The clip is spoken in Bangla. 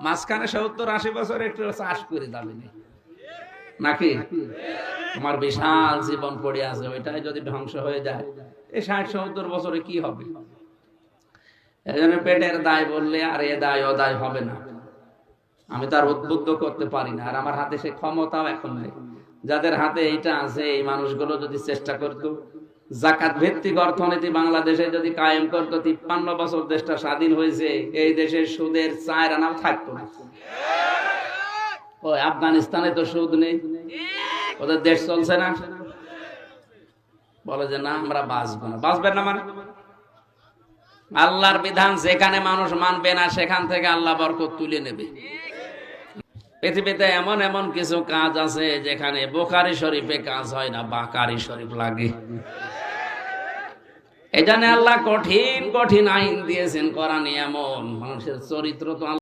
মাঝখানে 70-80 বছর একটু চাষ করে যাবে নাকি? আমার বিশাল জীবন পড়ে আছে, ওইটাই যদি ধ্বংস হয়ে যায় এই 60-70 বছরে কি হবে? এজন্য পেটের দায় বললে আর এ দায় ও দায় হবে না। আমি তার উদ্বুদ্ধ করতে পারি না, আর আমার হাতে সে ক্ষমতাও এখন নেই। যাদের হাতে এইটা আছে এই মানুষগুলো যদি চেষ্টা করতো, জাকাত ভিত্তিক অর্থনীতি বাংলাদেশে যদি কায়েম করতো, 53 বছর দেশটা স্বাধীন হয়েছে, এই দেশের সুদের 4 আনাও থাকতো না। ওই আফগানিস্তানে তো সুদ নেই, ওদের দেশ চলছে না। বলে যে না আমরা বাঁচবো না। বাঁচবেন না মানে? আল্লাহর বিধান যেখানে মানুষ মানবে না সেখান থেকে আল্লাহ বরকত তুলে নেবে। পৃথিবীতে এমন এমন কিছু কাজ আছে যেখানে বুখারী শরীফে কাজ হয় না, বাকারী শরীফ লাগে। এই জন্য আল্লাহ কঠিন কঠিন আইন দিয়েছেন কোরআনে। এমন মানুষের চরিত্র তো